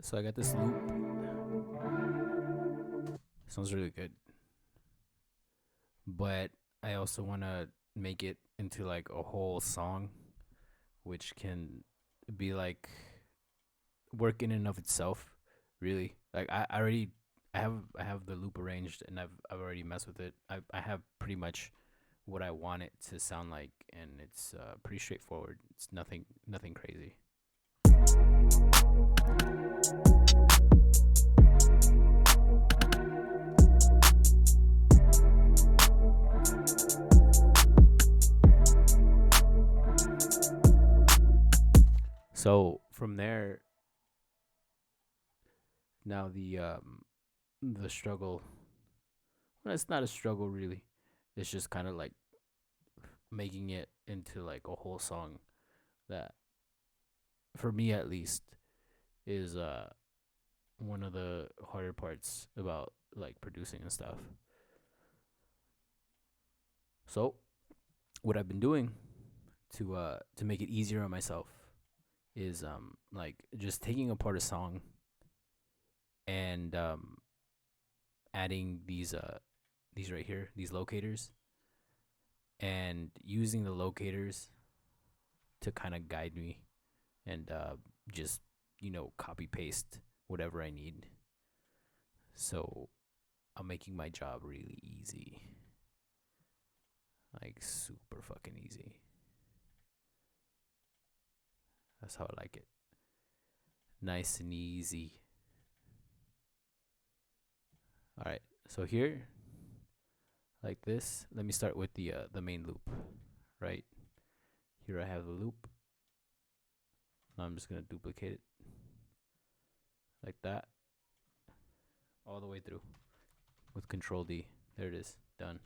So I got this loop. Sounds really good. But I also want to make it into like a whole song, which can be like work in and of itself, really. Like I already I have the loop arranged and I've already messed with it. I have pretty much what I want it to sound like, and it's pretty straightforward. It's nothing crazy. So from there, now the struggle. Well, it's not a struggle really. It's just kind of like making it into like a whole song that, for me at least, is one of the harder parts about like producing and stuff. So what I've been doing to make it easier on myself is like just taking apart a song and adding these right here, these locators, and using the locators to kind of guide me and just copy paste whatever I need. So I'm making my job really easy, like super fucking easy. That's how I like it, nice and easy. All right, so here, like this. Let me start with the main loop, right? Here I have the loop. Now I'm just gonna duplicate it like that all the way through with Control D. There it is, done.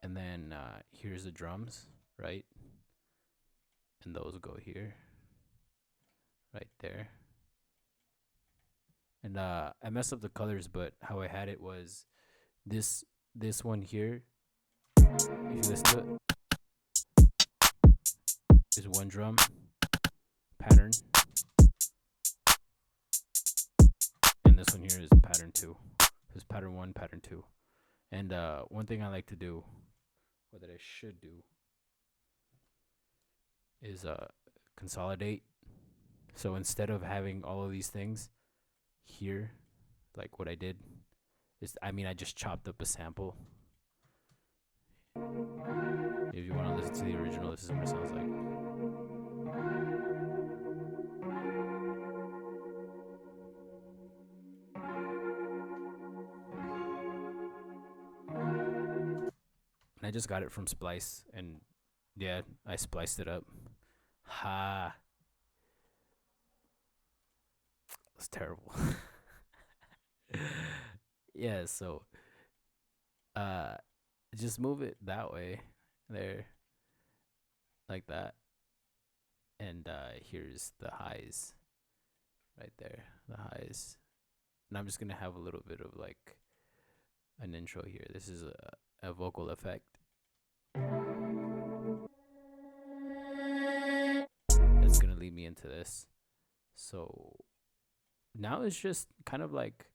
And then here's the drums, right? And those go here, right there. And I messed up the colors, but how I had it was this one here. If you listen to it, is one drum pattern, and this one here is pattern two. This is pattern one, pattern two. And one thing I like to do, or that I should do, is consolidate. So instead of having all of these things here, like what I did is, I just chopped up a sample. If you want to listen to the original, this is what it sounds like. And I just got it from Splice, and yeah, I spliced it up. Ha, it's terrible. Yeah, so uh, just move it that way, there, like that, and here's the highs, right there, the highs. And I'm just gonna have a little bit of like an intro here. This is a vocal effect. That's gonna lead me into this. So now it's just kind of like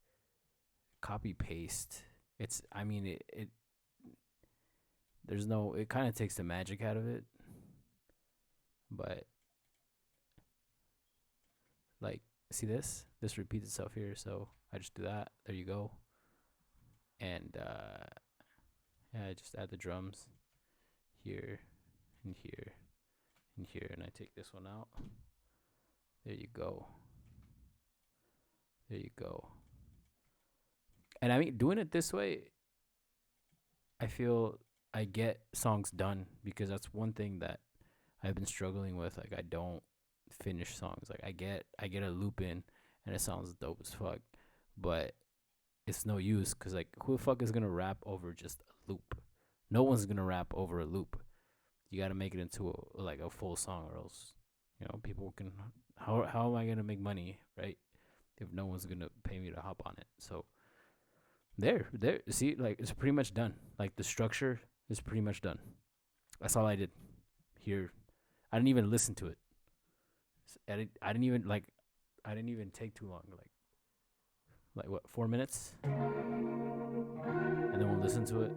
copy paste. It's it there's no, it kind of takes the magic out of it, but like, see this repeats itself here, so I just do that. There you go. And yeah, I just add the drums here and here and here, and I take this one out. There you go. There you go. And doing it this way, I feel I get songs done, because that's one thing that I've been struggling with. Like, I don't finish songs. Like, I get a loop in and it sounds dope as fuck, but it's no use, because like, who the fuck is gonna rap over just a loop? No one's gonna rap over a loop. You gotta make it into like a full song, or else people can. How am I gonna make money, right? If no one's gonna pay me to hop on it. So there. See, like, it's pretty much done. Like, the structure It's pretty much done. That's all I did here. I didn't even listen to it. I didn't even like. I didn't even take too long. Like what? 4 minutes, and then we'll listen to it.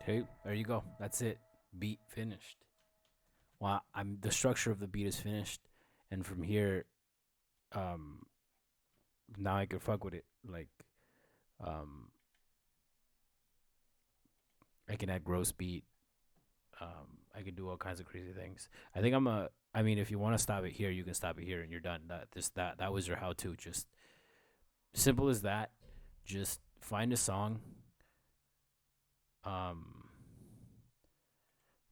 Okay, there you go. That's it. Beat finished. Well, I'm the structure of the beat is finished, and from here, um, now I can fuck with it. Like, um, I can add gross beat. I can do all kinds of crazy things. I think I'm a. I mean, if you want to stop it here, you can stop it here, and you're done. That was your how to. Just simple as that. Just find a song. Um,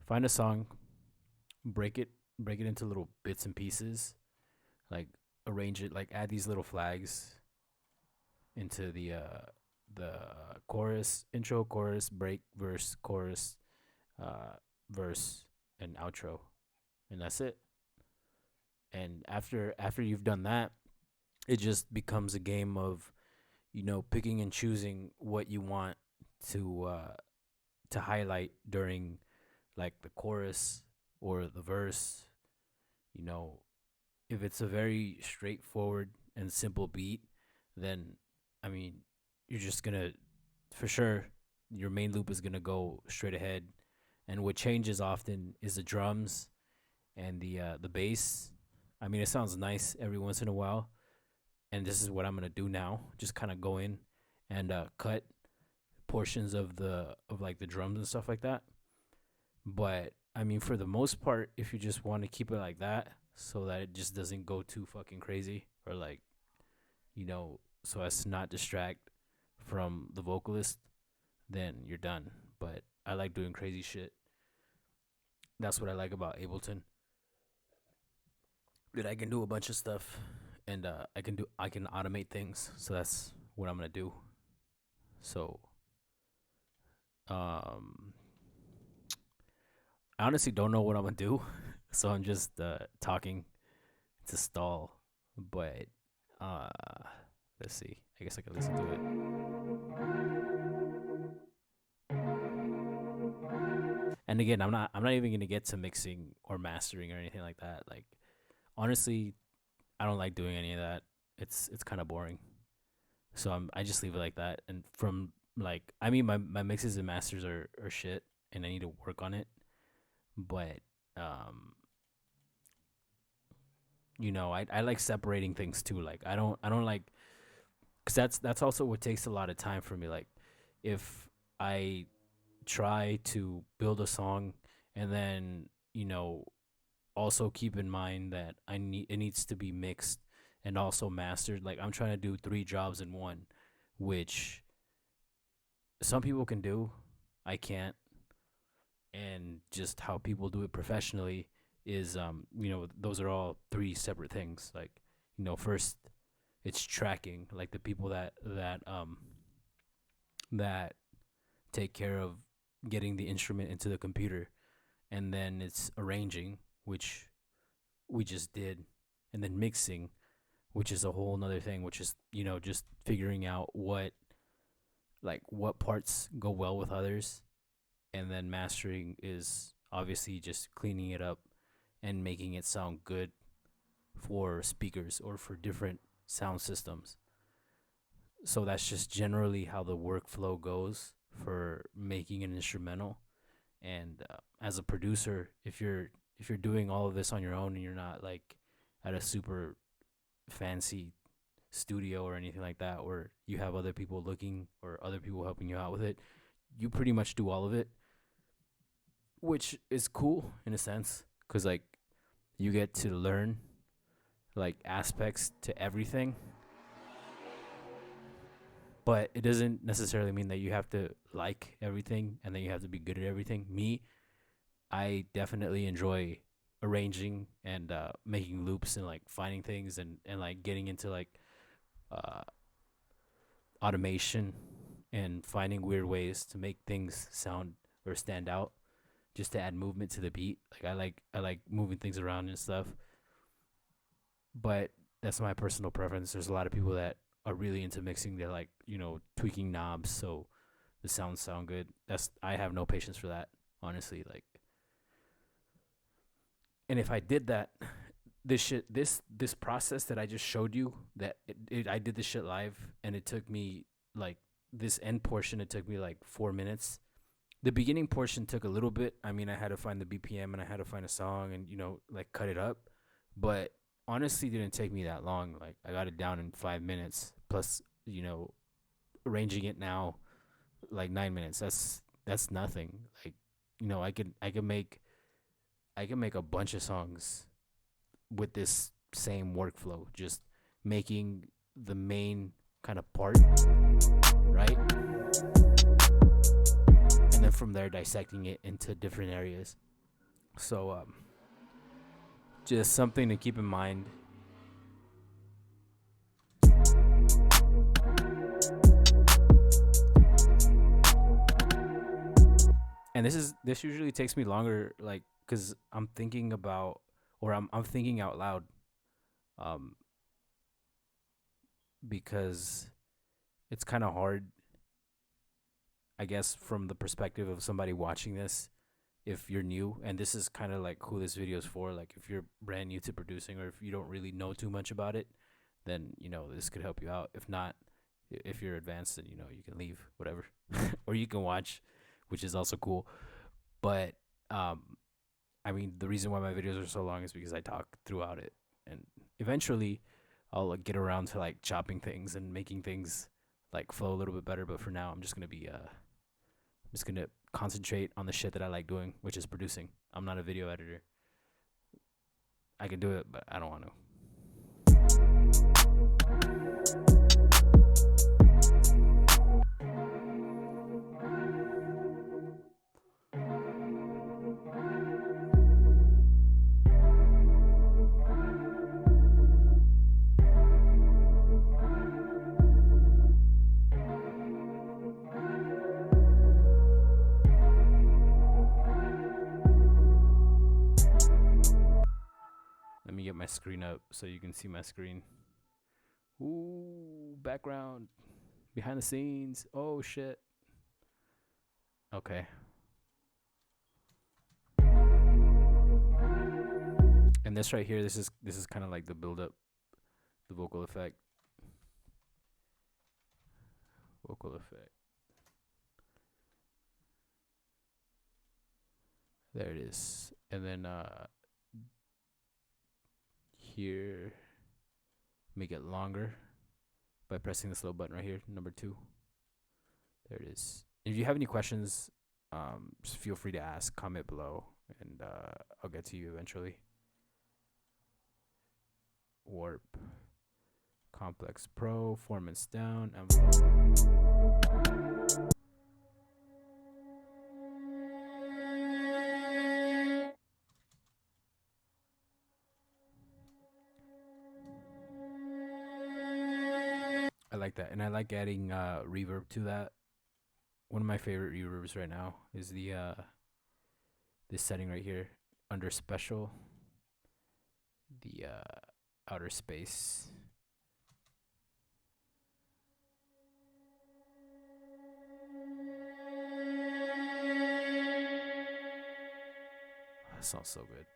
find a song. Break it into little bits and pieces. Like arrange it. Like add these little flags into the chorus, intro, chorus, break, verse, chorus, verse, and outro, and that's it. And after you've done that, it just becomes a game of picking and choosing what you want to highlight during like the chorus or the verse. You know, if it's a very straightforward and simple beat, then I mean, you're just gonna for sure your main loop is gonna go straight ahead, and what changes often is the drums and the bass. I mean, it sounds nice every once in a while, and this is what I'm gonna do now. Just kind of go in and cut portions of like the drums and stuff like that. But I mean, for the most part, if you just want to keep it like that, so that it just doesn't go too fucking crazy, or like so as to not distract from the vocalist, then you're done. But I like doing crazy shit. That's what I like about Ableton. That I can do a bunch of stuff, and I can automate things. So that's what I'm gonna do. So um, I honestly don't know what I'm gonna do. So I'm just talking to stall. But uh, let's see. I guess I can listen to it. And again, I'm not even gonna get to mixing or mastering or anything like that. Like honestly, I don't like doing any of that. It's kind of boring. So I just leave it like that. And from like I mean my mixes and masters are shit, and I need to work on it. But um I like separating things too. Like I don't like, cuz that's also what takes a lot of time for me. Like if I try to build a song and then, also keep in mind that it needs to be mixed and also mastered. Like I'm trying to do three jobs in one, which some people can do. I can't. And just how people do it professionally is, those are all three separate things. Like, first it's tracking, like the people that take care of getting the instrument into the computer, and then it's arranging, which we just did, and then mixing, which is a whole nother thing, which is, just figuring out what parts go well with others. And then mastering is obviously just cleaning it up and making it sound good for speakers or for different sound systems. So that's just generally how the workflow goes for making an instrumental. And as a producer, if you're doing all of this on your own and you're not like at a super fancy studio or anything like that, or you have other people looking or other people helping you out with it, you pretty much do all of it, which is cool in a sense because like you get to learn like aspects to everything, but it doesn't necessarily mean that you have to like everything and that you have to be good at everything. Me, I definitely enjoy arranging and making loops and like finding things and like getting into like uh, automation and finding weird ways to make things sound or stand out, just to add movement to the beat. Like I like moving things around and stuff. But that's my personal preference. There's a lot of people that are really into mixing. They're like, tweaking knobs so the sounds sound good. I have no patience for that, honestly. Like, and if I did that, this process that I just showed you, that I did this shit live, and it took me like this end portion. It took me like 4 minutes. The beginning portion took a little bit. I mean, I had to find the BPM and I had to find a song and like cut it up, but honestly, didn't take me that long. Like I got it down in 5 minutes. Plus, arranging it now like 9 minutes. That's nothing. Like I could make a bunch of songs with this same workflow. Just making the main kind of part right, and then from there dissecting it into different areas. So just something to keep in mind. And this usually takes me longer, like, because I'm thinking about, or I'm thinking out loud, um, because it's kind of hard, I guess, from the perspective of somebody watching this. If you're new, and this is kind of like who this video is for, like if you're brand new to producing or if you don't really know too much about it, then this could help you out. If not, if you're advanced, then you can leave, whatever, or you can watch, which is also cool. But um, I mean, the reason why my videos are so long is because I talk throughout it, and eventually, I'll get around to like chopping things and making things like flow a little bit better. But for now, I'm just gonna concentrate on the shit that I like doing, which is producing. I'm not a video editor. I can do it, but I don't want to. Let me get my screen up so you can see my screen. Ooh, background, behind the scenes. Oh shit. Okay. And this right here, this is kind of like the build up, the vocal effect. Vocal effect. There it is. And then here, make it longer by pressing this little button right here, number 2. There it is. If you have any questions, just feel free to ask, comment below, and I'll get to you eventually. Warp, Complex Pro, formants down, envelope. I like that, and I like adding reverb to that. One of my favorite reverbs right now is the this setting right here under special, the outer space. That sounds so good.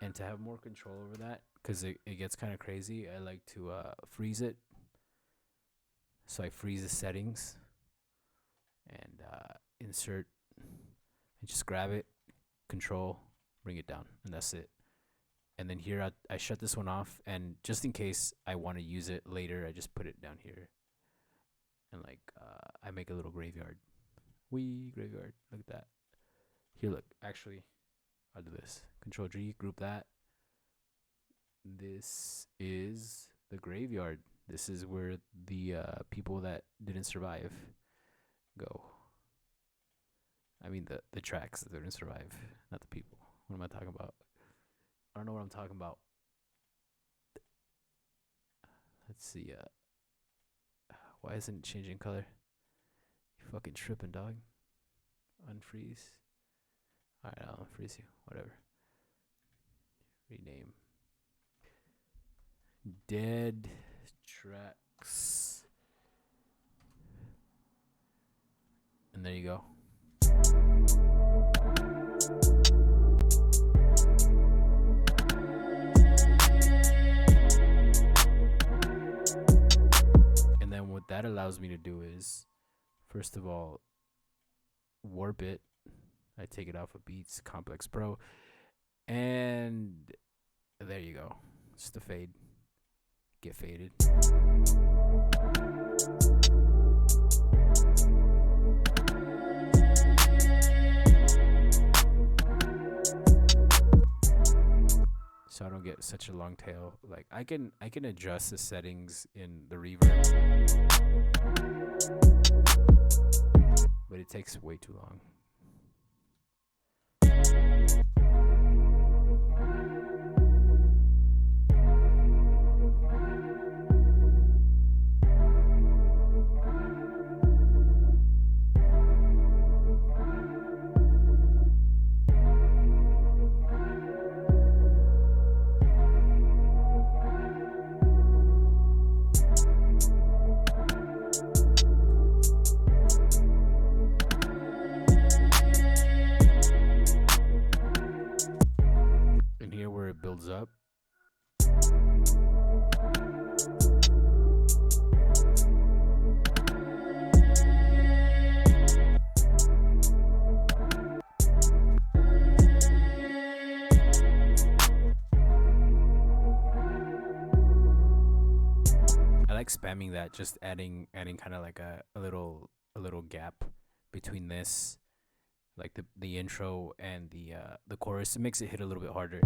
And to have more control over that, because it gets kind of crazy, I like to freeze it. So I freeze the settings and insert and just grab it, control, bring it down, and that's it. And then here I shut this one off, and just in case I want to use it later, I just put it down here. And like I make a little graveyard. Graveyard. Look at that. Here, look. Actually, I'll do this. Control G, group that. This is the graveyard. This is where the people that didn't survive go. I mean the tracks that didn't survive, not the people. What am I talking about? I don't know what I'm talking about. Let's see. Why isn't it changing color? You fucking tripping, dog. Unfreeze. Alright, I'll unfreeze you. Whatever. Rename. Dead tracks. And there you go. And then what that allows me to do is, first of all, warp it. I take it off of Beats, Complex Pro, and there you go. Just a fade. Get faded. So I don't get such a long tail. Like I can adjust the settings in the reverb, but it takes way too long. Builds up. I like spamming that, just adding kind of like a little gap between this, like the intro and the chorus. It makes it hit a little bit harder.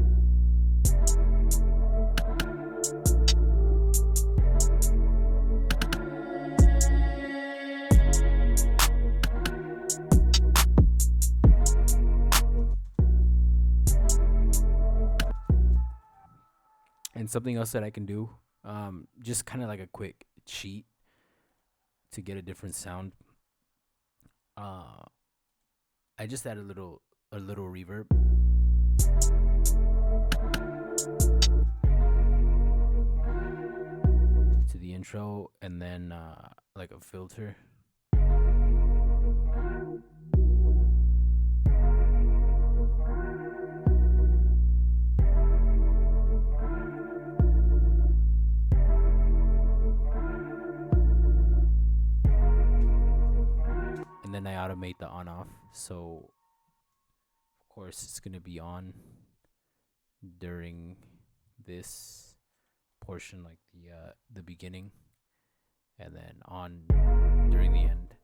And something else that I can do, just kind of like a quick cheat to get a different sound. I just add a little reverb. intro and then like a filter. And then I automate the on off. So of course it's gonna be on during this portion, like the beginning, and then on during the end.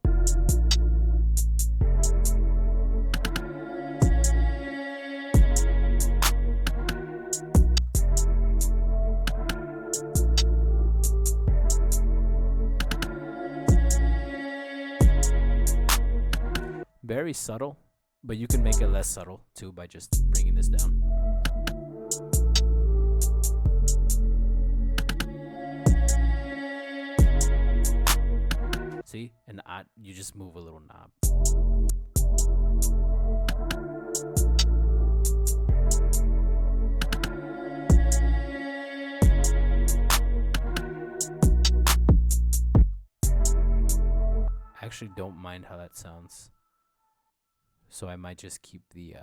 Very subtle, but you can make it less subtle too by just bringing this down. See? And you just move a little knob. I actually don't mind how that sounds, so I might just keep the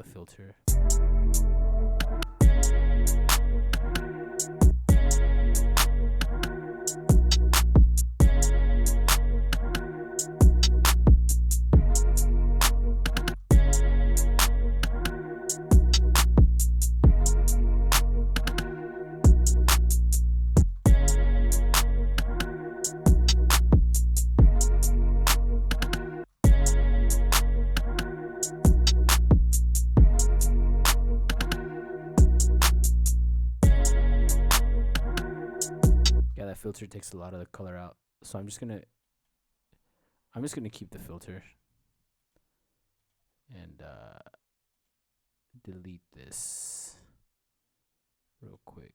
filter. That filter takes a lot of the color out, so I'm just gonna keep the filter and delete this real quick.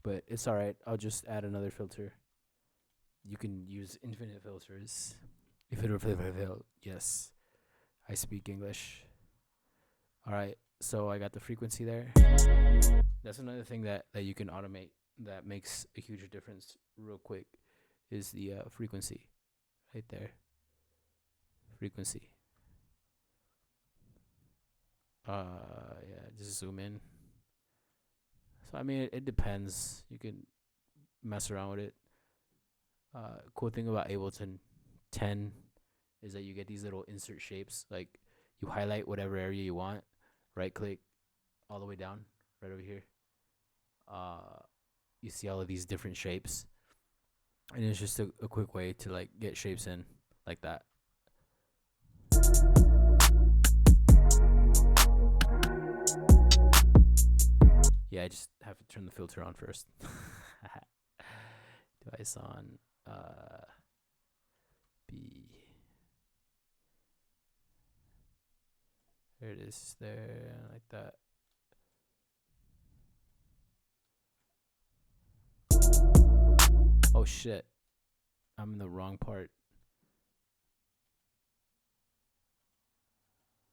But it's alright, I'll just add another filter. You can use infinite filters. Yes, I speak English. Alright, so I got the frequency there. That's another thing that you can automate that makes a huge difference real quick, is the frequency right there. Frequency. Yeah, just zoom in. So I mean, it depends. You can mess around with it. Cool thing about Ableton 10 is that you get these little insert shapes. Like, you highlight whatever area you want, right click all the way down right over here. You see all of these different shapes, and it's just a quick way to like get shapes in like that. Yeah, I just have to turn the filter on first. Device on. B. There it is. There, like that. Oh shit! I'm in the wrong part.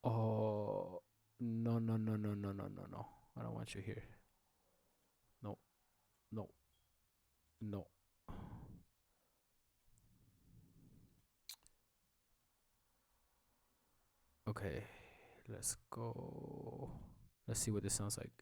Oh no! I don't want you here. No. Okay, let's go. Let's see what this sounds like.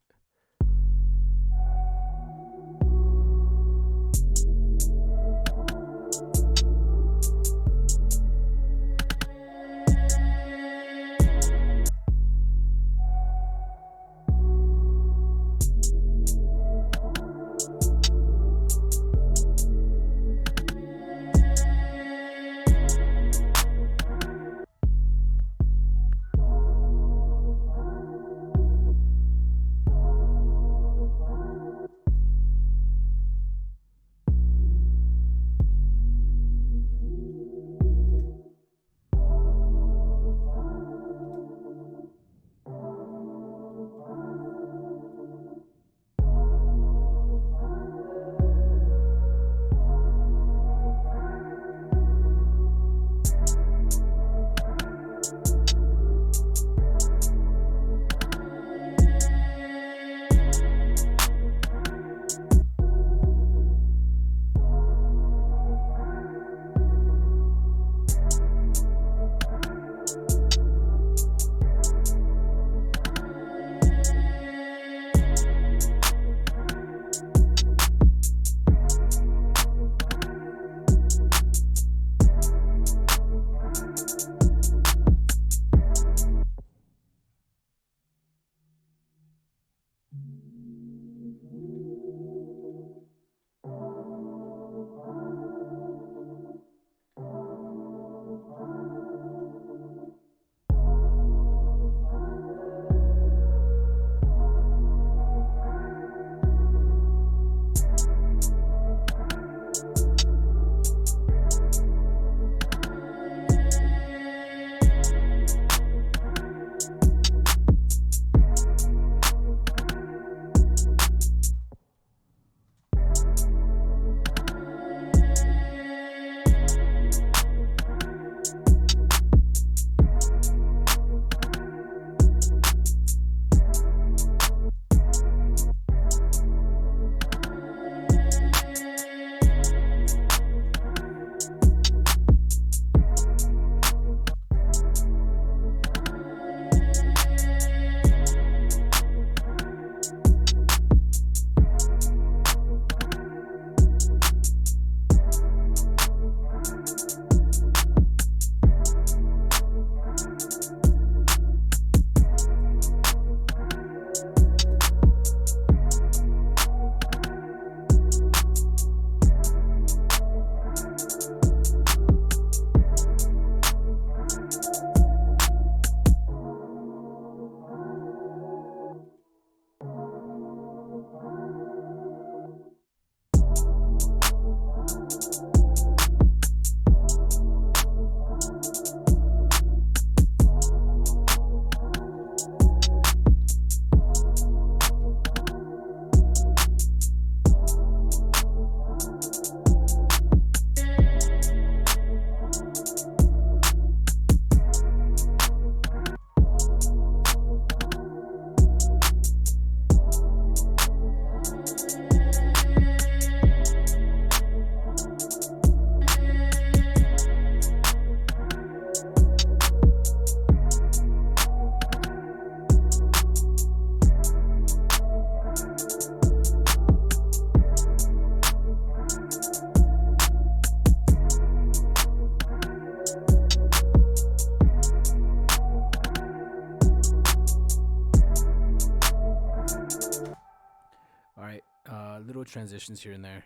little transitions here and there.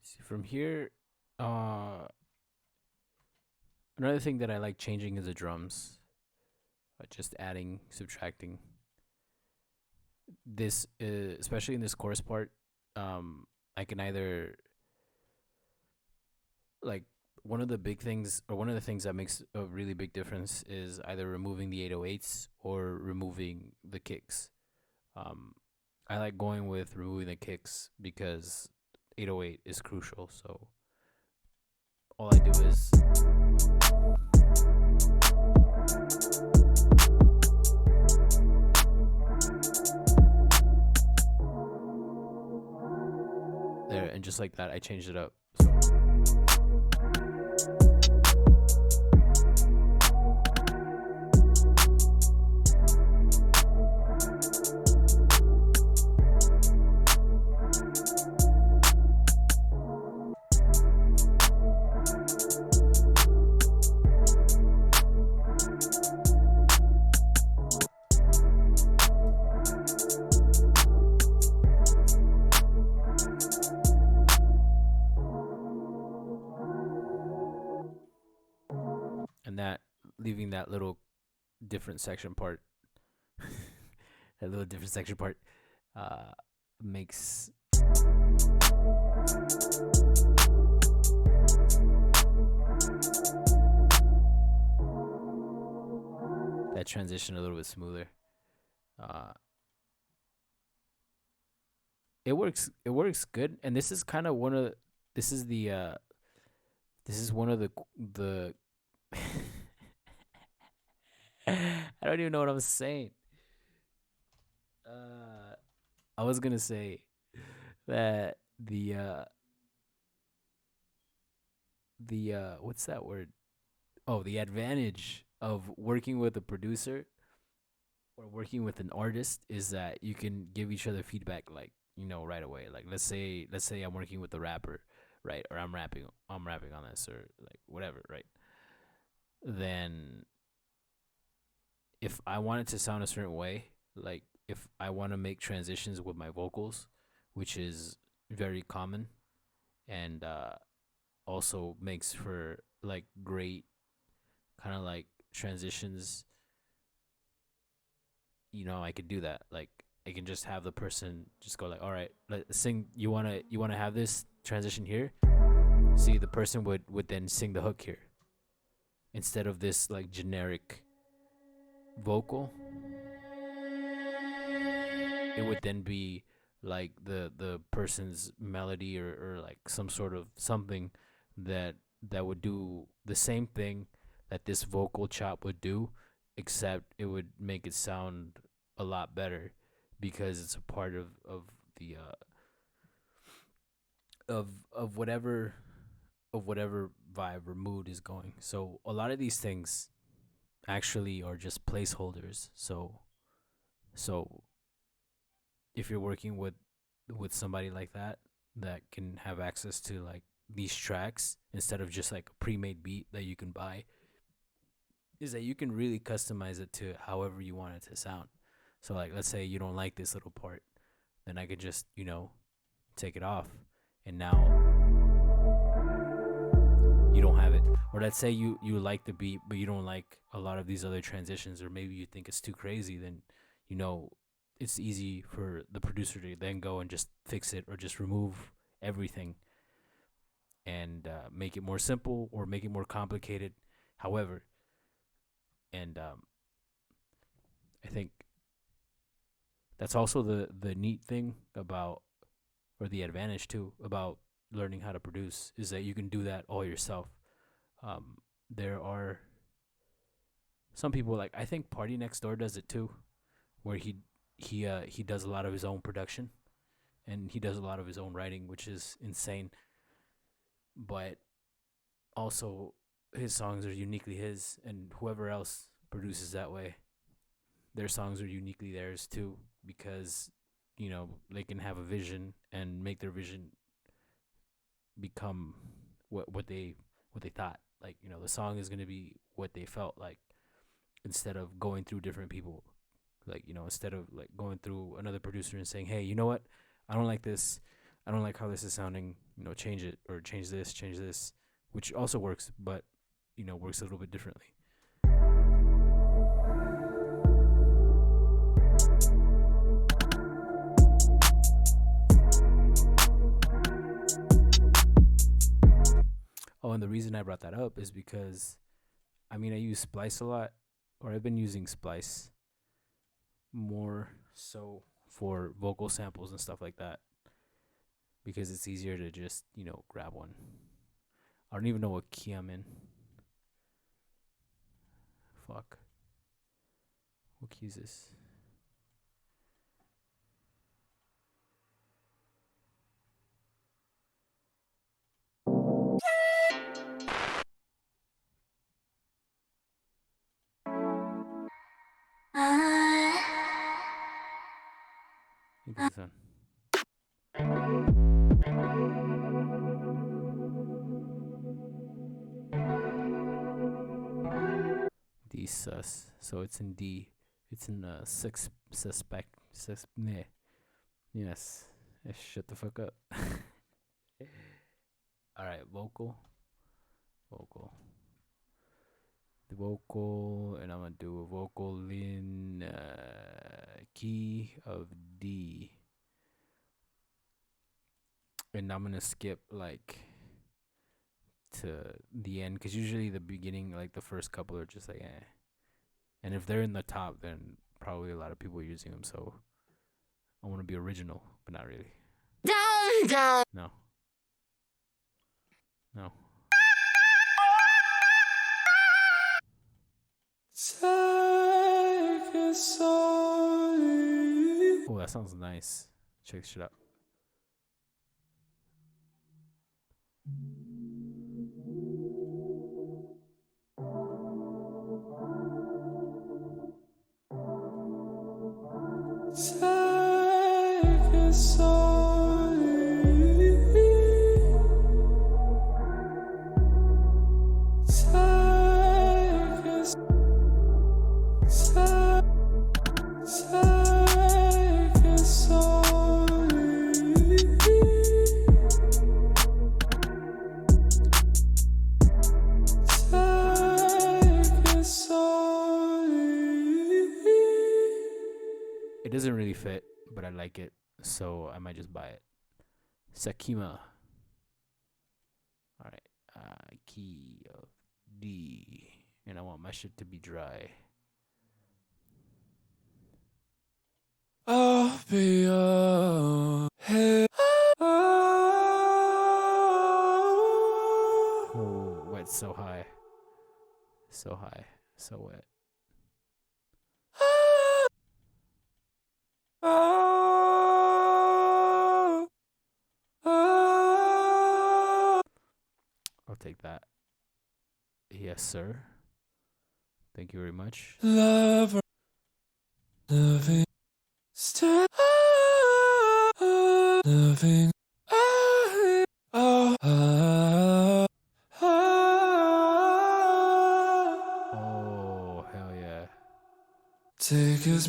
See, from here, uh, another thing that I like changing is the drums. Just adding, subtracting. This, especially in this chorus part, I can either like one of the big things, or one of the things that makes a really big difference is either removing the 808s or removing the kicks. Um, I like going with removing the kicks because 808 is crucial. So all I do is there, and just like that, I changed it up. So and that, leaving that little different section part, that little different section part, uh, makes that transition a little bit smoother. Uh, it works. It works good, and this is kind of one of this is the this is one of the I don't even know what I'm saying. Uh, I was gonna say that the what's that word? Oh, the advantage of working with a producer or working with an artist is that you can give each other feedback, like, right away. Like, let's say I'm working with a rapper, right? Or I'm rapping on this, or like whatever, right? Then if I want it to sound a certain way, like if I want to make transitions with my vocals, which is very common, and also makes for like great kind of like transitions, I could do that. Like, I can just have the person just go like, all right, let's sing. You wanna have this transition here. See, the person would then sing the hook here instead of this like generic vocal. It would then be like the person's melody, or like some sort of something that would do the same thing that this vocal chop would do, except it would make it sound a lot better because it's a part the of whatever vibe or mood is going. So a lot of these things actually are just placeholders. So if you're working with somebody like that can have access to like these tracks instead of just like a pre-made beat that you can buy, is that you can really customize it to however you want it to sound. So like, let's say you don't like this little part, then I could just take it off, and now you don't have it. Or let's say you like the beat, but you don't like a lot of these other transitions, or maybe you think it's too crazy. Then you know it's easy for the producer to then go and just fix it or just remove everything and make it more simple or make it more complicated. However, and I think that's also the neat thing about, or the advantage too, about learning how to produce, is that you can do that all yourself. There are some people, like I think Party Next Door does it too, where he does a lot of his own production and he does a lot of his own writing, which is insane. But also his songs are uniquely his, and whoever else produces that way, their songs are uniquely theirs too, because they can have a vision and make their vision become what they thought. Like the song is gonna be what they felt like, instead of going through different people. Like instead of like going through another producer and saying, hey, you know what, I don't like this, I don't like how this is sounding, change it, or change this, which also works, but works a little bit differently. Oh, and the reason I brought that up is because I use Splice a lot, or I've been using Splice more so for vocal samples and stuff like that, because it's easier to just grab one. I don't even know what key I'm in. Fuck. What key is this? I think this is one. D sus. So it's in D. It's in suspect. Meh. Yes. Shut the fuck up. Alright, vocal. The vocal, and I'm gonna do a vocal in key of D. And I'm gonna skip like to the end, because usually the beginning, like the first couple, are just like eh. And if they're in the top, then probably a lot of people are using them. So I want to be original, but not really. No. Oh, that sounds nice. Check this shit out. It doesn't really fit, but I like it, so I might just buy it. Sakima. Alright, key of D. And I want my shit to be dry. I'll be your head. Oh, wet so high. So high. So wet. I'll take that. Yes, sir. Thank you very much. Lover, loving, still loving. Oh, hell yeah. Take us.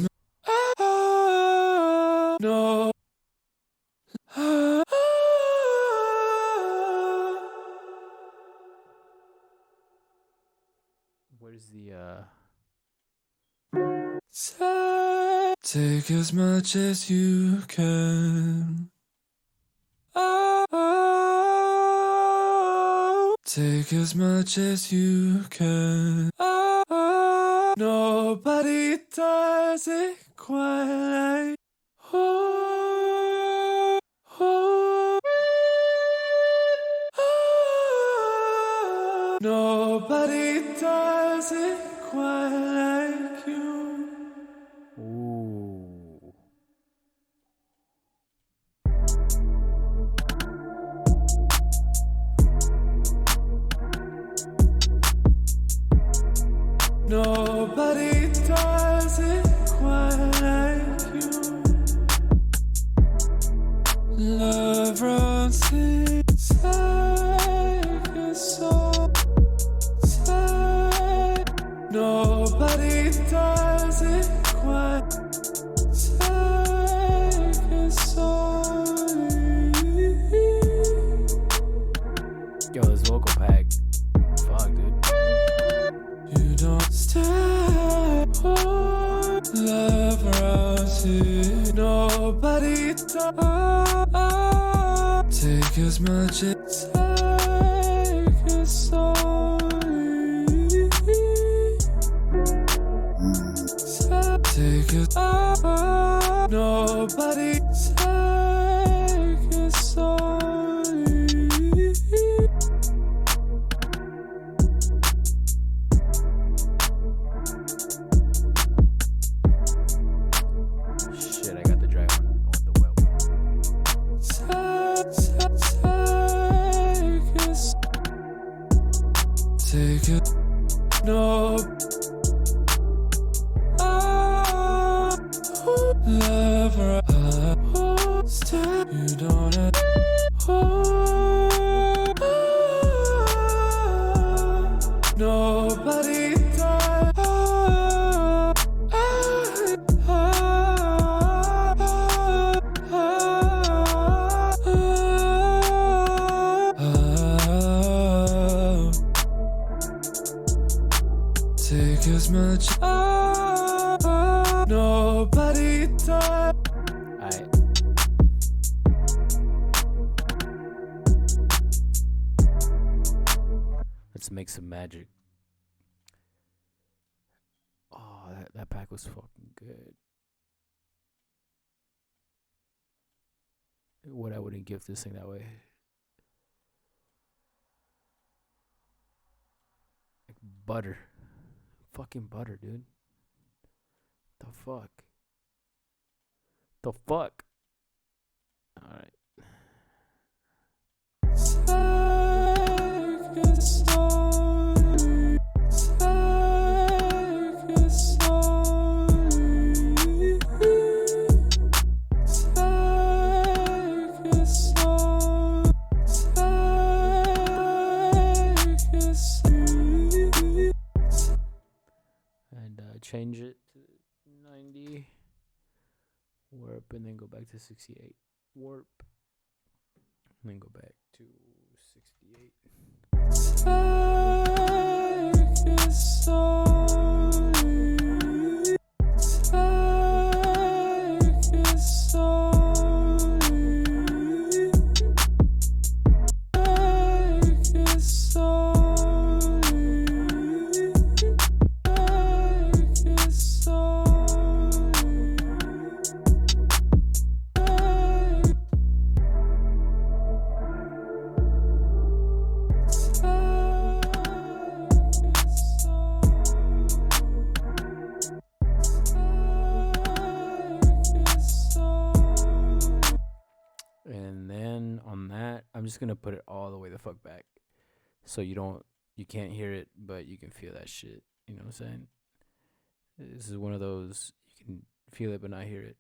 No. Take as much as you can. Oh, take as much as you can. Oh, nobody does it quite like. Oh, oh, oh, nobody does it quite like you. Ooh. Nobody does it quite like you. Love runs inside your soul. Nobody does it quite like your soul. Yo, this vocal pack. Fuck, dude. You don't stop. Love runs in. Nobody does. Take as much as take your soul. Take it. Nobody take your soul. Shit, I got the dry one. I want the wet one. Take it. No. Lover, you don't have. Nobody does. Take as much. Nobody does. Alright. Let's make some magic. Oh, that pack was fucking good. What I wouldn't give this thing that way. Like butter. Fucking butter, dude. The fuck? The fuck? Alright. Take it slowly. Take it slowly. Take it slowly. Take it slowly. And change it to 90. Warp and then go back to 68. Warp. And then go back to 68. Take it slowly. Take it slowly. Take it slowly. Take it slowly. And then on that, I'm just gonna put it all the way the fuck back. So you can't hear it, but you can feel that shit. You know what I'm saying? This is one of those, you can feel it but not hear it.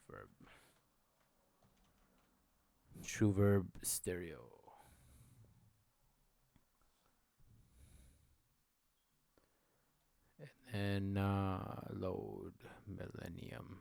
Verb. True Verb Stereo. And load Millennium.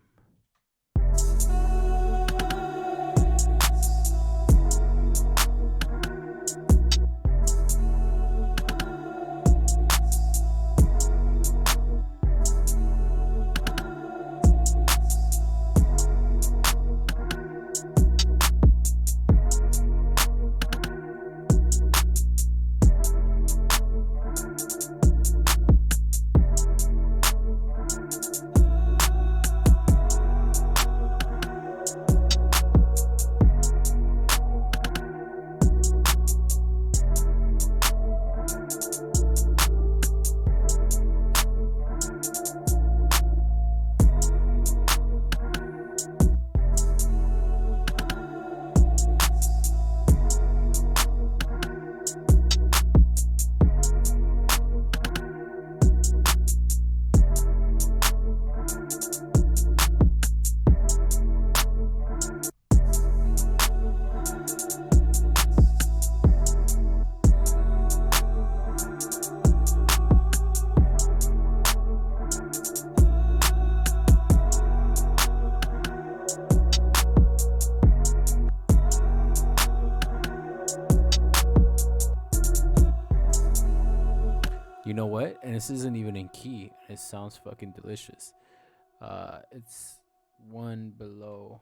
You know what? And this isn't even in key. It sounds fucking delicious. It's one below.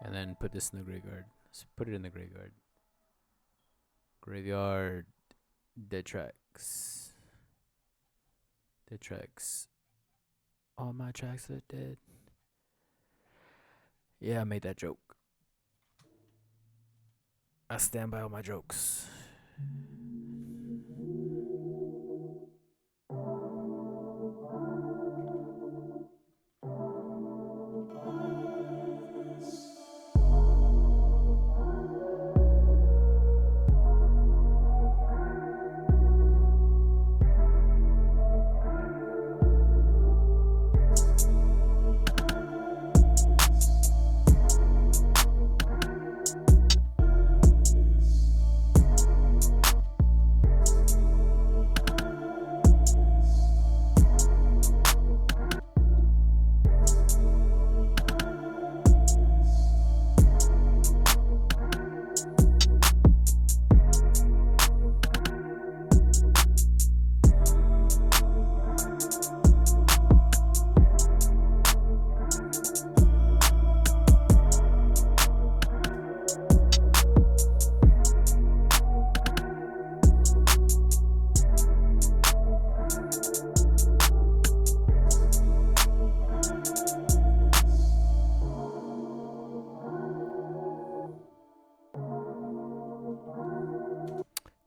And then put this in the graveyard. Let's put it in the graveyard. Graveyard. Dead tracks. Dead tracks. All my tracks are dead. Yeah, I made that joke. I stand by all my jokes.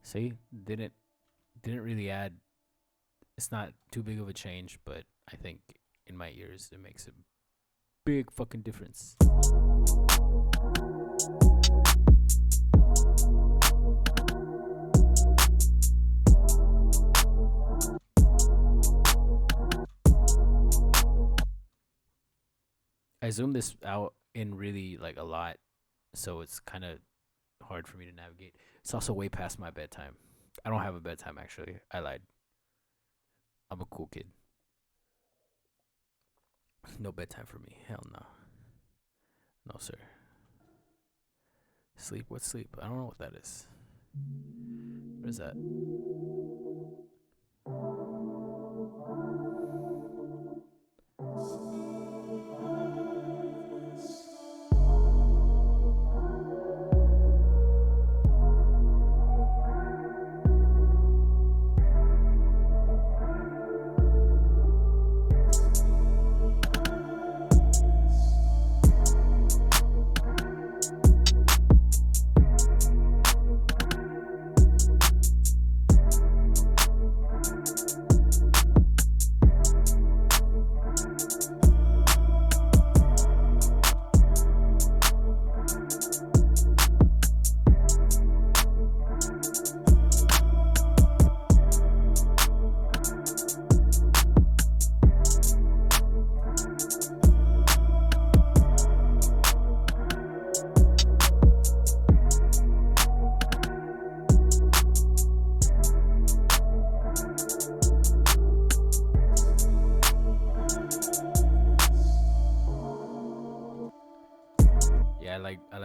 See, didn't really add. It's not too big of a change, but I think in my ears it makes a big fucking difference. I zoomed this out in really like a lot, so it's kind of hard for me to navigate. It's also way past my bedtime. I don't have a bedtime actually. I lied. I'm a cool kid. No bedtime for me. Hell no. No, sir. Sleep? What's sleep? I don't know what that is. What is that?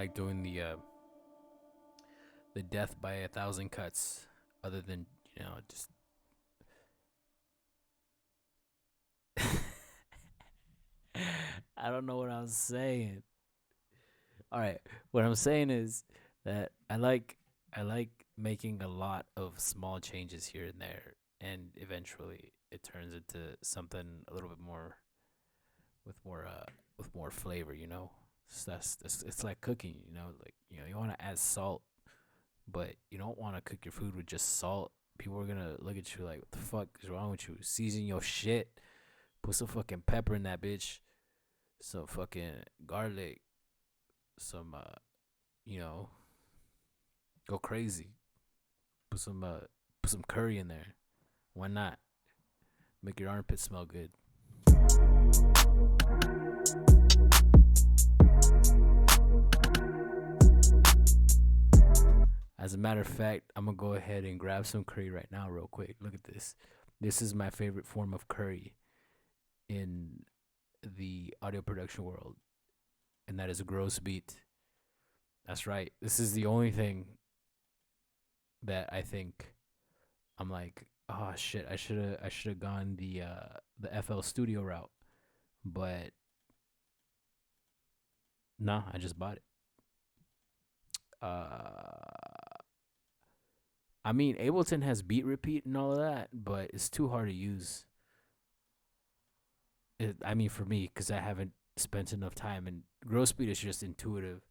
like doing the death by a thousand cuts, other than just I don't know what I was saying. All right, what I'm saying is that I like making a lot of small changes here and there, and eventually it turns into something a little bit more with more with more flavor. So that's it's like cooking. Like you want to add salt, but you don't want to cook your food with just salt. People are gonna look at you like, "What the fuck is wrong with you? Season your shit. Put some fucking pepper in that bitch. Some fucking garlic. Some you know, go crazy. Put some curry in there. Why not? Make your armpit smell good." As a matter of fact, I'm gonna go ahead and grab some curry right now, real quick. Look at this. This is my favorite form of curry in the audio production world, and that is a gross beat. That's right. This is the only thing that I think I'm like, oh shit, I should have gone the FL Studio route, but nah, I just bought it. I mean, Ableton has beat repeat and all of that, but it's too hard to use. I mean, for me, because I haven't spent enough time, and gross speed is just intuitive.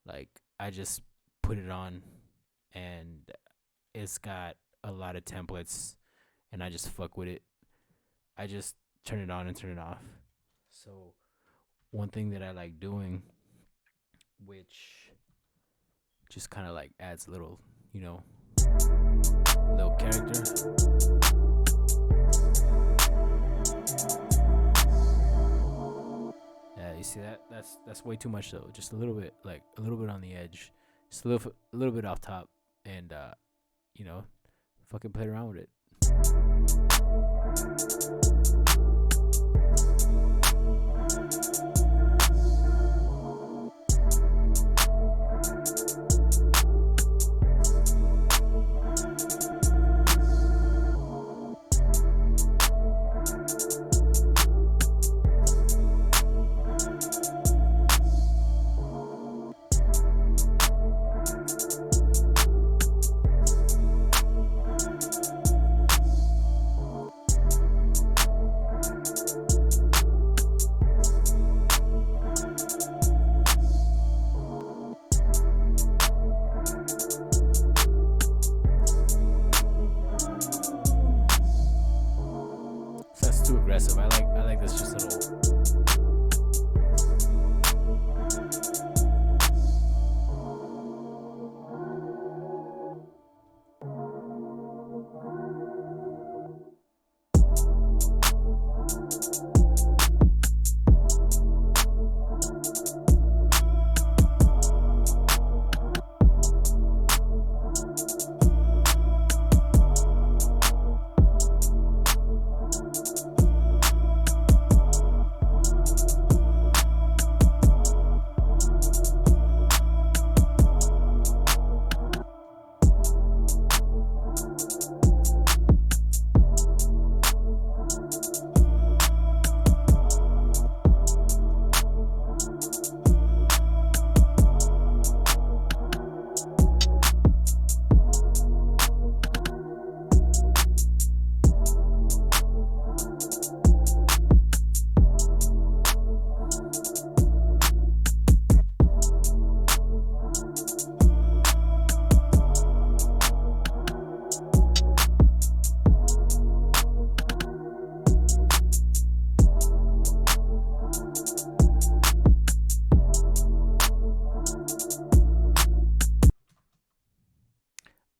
Like, I just put it on, and it's got a lot of templates, and I just fuck with it. I just turn it on and turn it off. So, one thing that I like doing, which just kind of like adds little character. Yeah, you see that? That's way too much though. Just a little bit, like a little bit on the edge, just a little bit off top, and you know, fucking play around with it. So that's too aggressive. I like this just a little.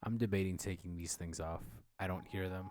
I'm debating taking these things off. I don't hear them.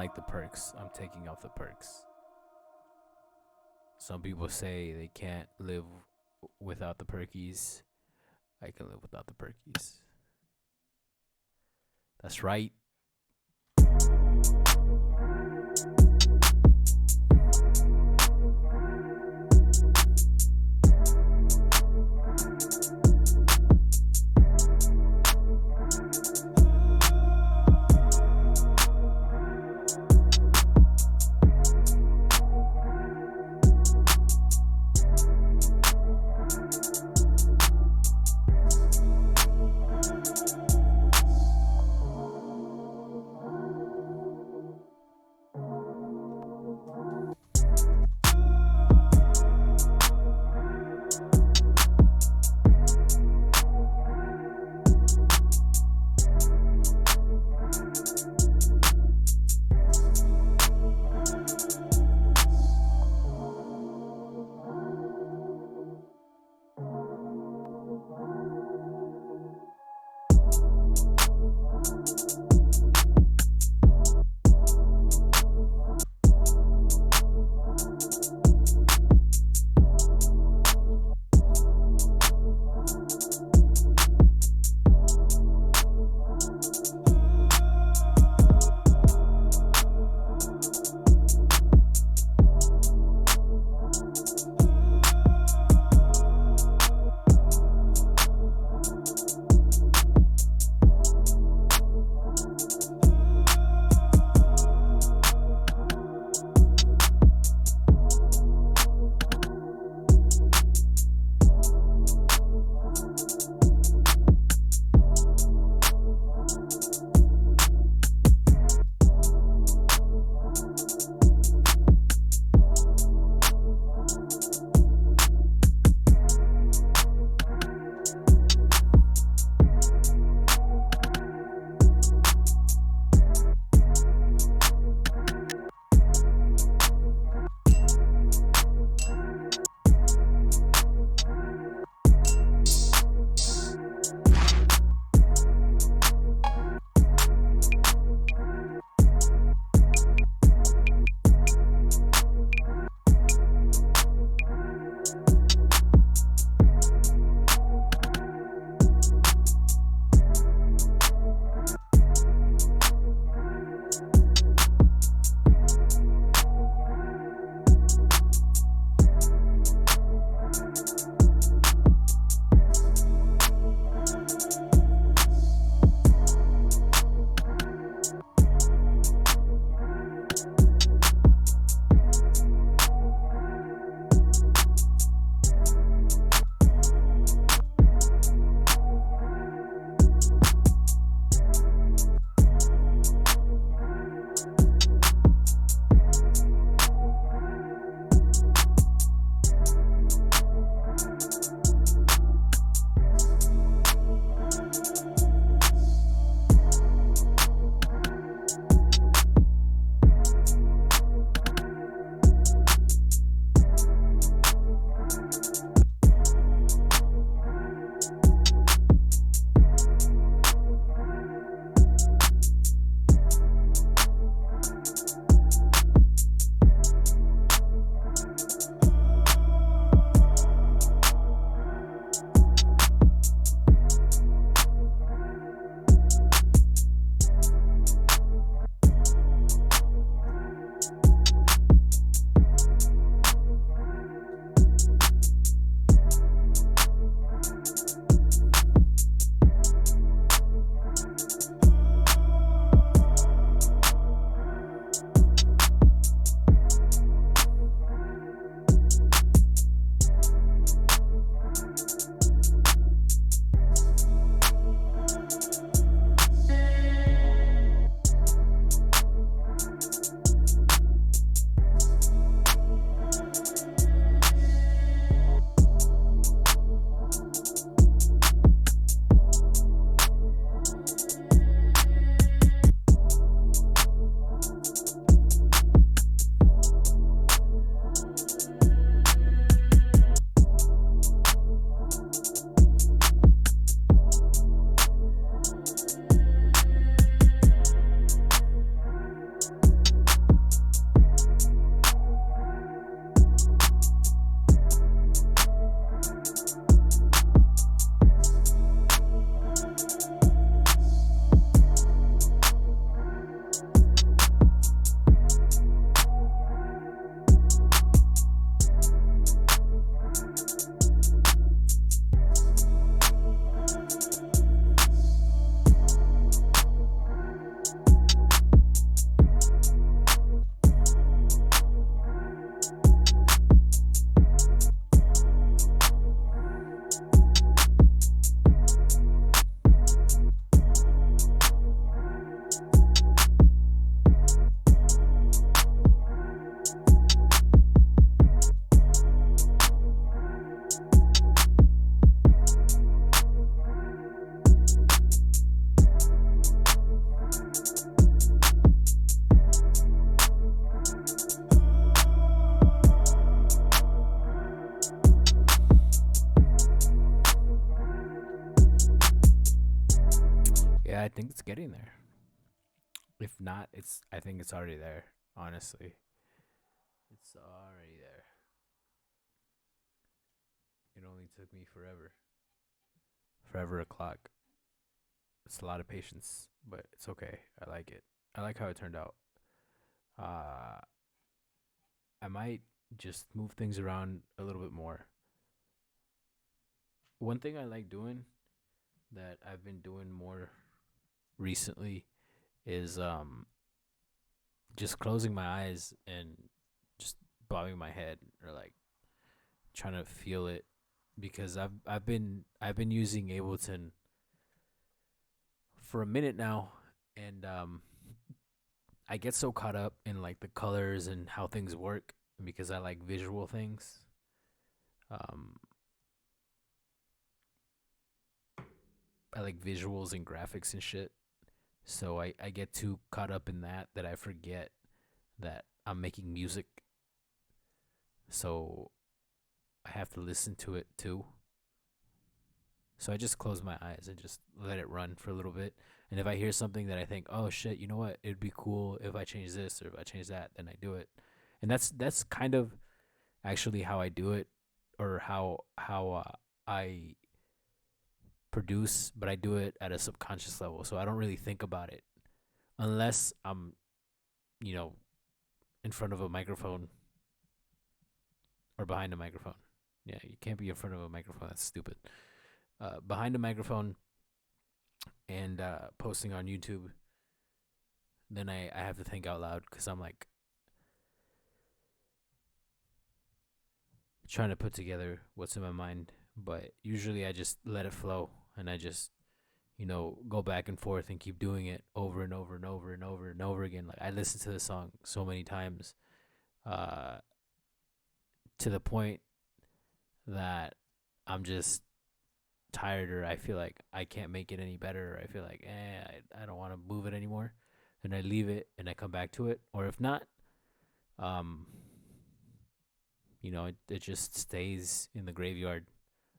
like the perks. I'm taking off the perks. Some people say they can't live without the perkies. I can live without the perkies. That's right. Yeah, I think it's getting there. If not, I think it's already there. Honestly, it's already there. It only took me forever a clock. It's a lot of patience, but it's okay. I like it. I like how it turned out. Uh, I might just move things around a little bit more. One thing I like doing that I've been doing more recently is just closing my eyes and just bobbing my head or like trying to feel it because I've been using Ableton for a minute now, and I get so caught up in like the colors and how things work because I like visual things. Um, I like visuals and graphics and shit. So I get too caught up in that I forget that I'm making music. So I have to listen to it too. So I just close my eyes and just let it run for a little bit. And if I hear something that I think, oh shit, you know what, it'd be cool if I change this or if I change that, then I do it. And that's kind of actually how I do it, or how I produce, but I do it at a subconscious level. So I don't really think about it unless I'm, you know, in front of a microphone or behind a microphone. Yeah, you can't be in front of a microphone. That's stupid. Behind a microphone and posting on YouTube, then I have to think out loud because I'm like trying to put together what's in my mind. But usually I just let it flow and I just, go back and forth and keep doing it over and over and over and over and over again. Like I listen to the song so many times, uh, to the point that I'm just tired, or I feel like I can't make it any better, or I feel like I don't want to move it anymore. Then I leave it and I come back to it. Or if not, um, it just stays in the graveyard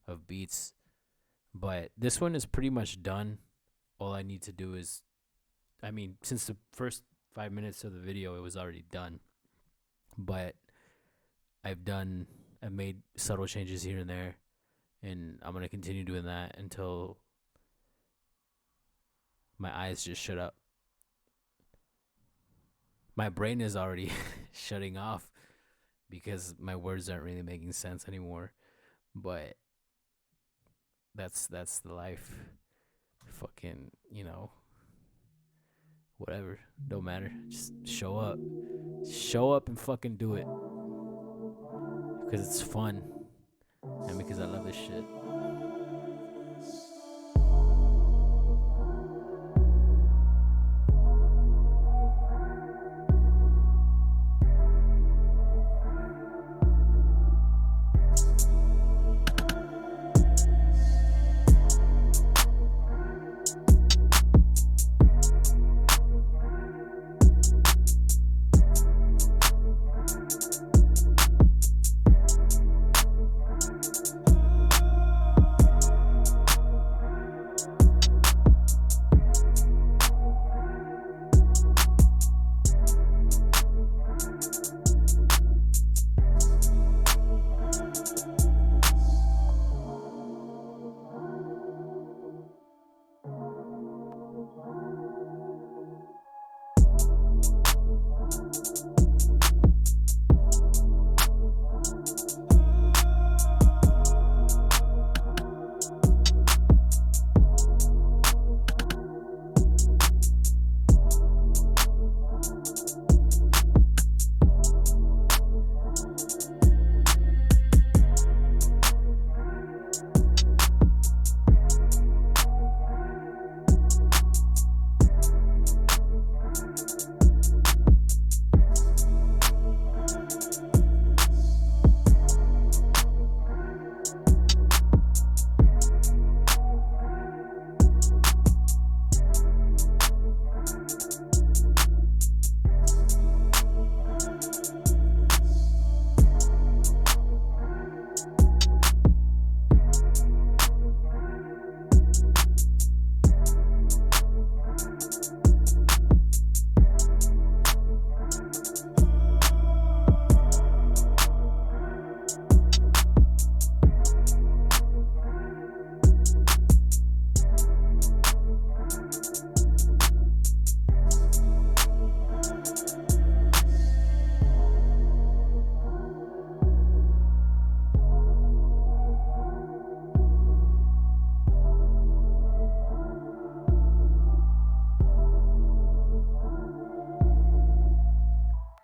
of beats. But this one is pretty much done. All I need to do is, I mean, since the first 5 minutes of the video, it was already done. But I've made subtle changes here and there, and I'm gonna continue doing that until my eyes just shut up. My brain is already shutting off because my words aren't really making sense anymore. But that's the life. Fucking, whatever. Don't matter. Just show up. Show up and fucking do it. Because it's fun. And because I love this shit.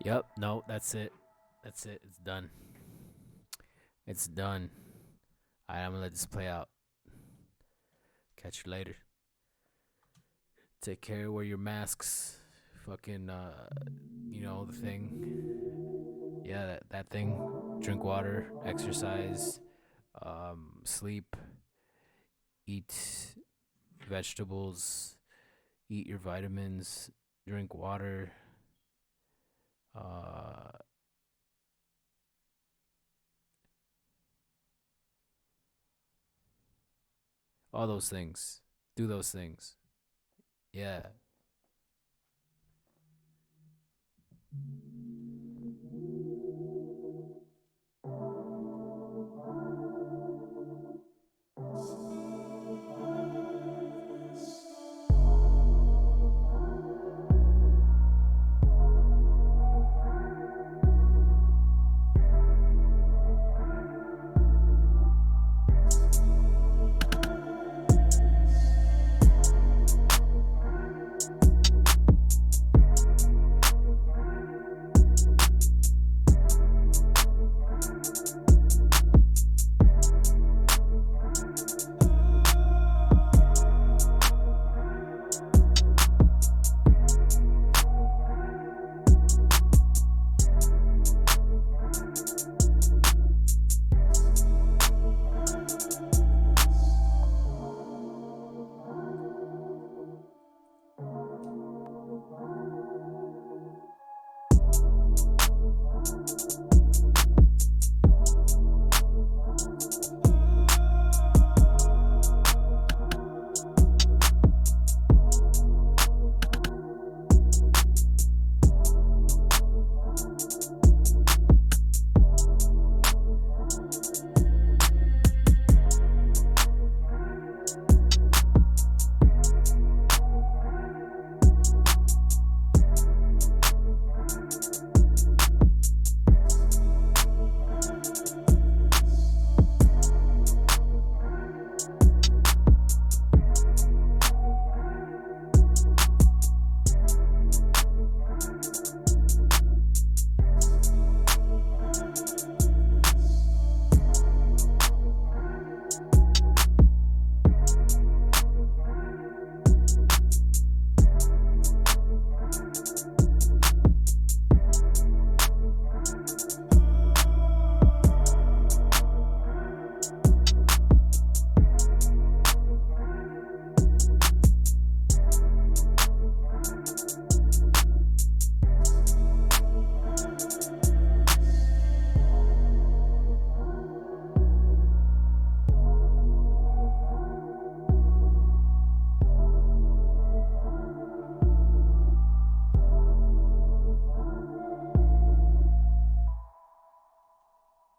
Yep. No, that's it. That's it. It's done. It's done. All right, I'm gonna let this play out. Catch you later. Take care. Wear your masks. Fucking, the thing. Yeah, that thing. Drink water. Exercise. Sleep. Eat vegetables. Eat your vitamins. Drink water. Uh, all those things. Do those things. Yeah.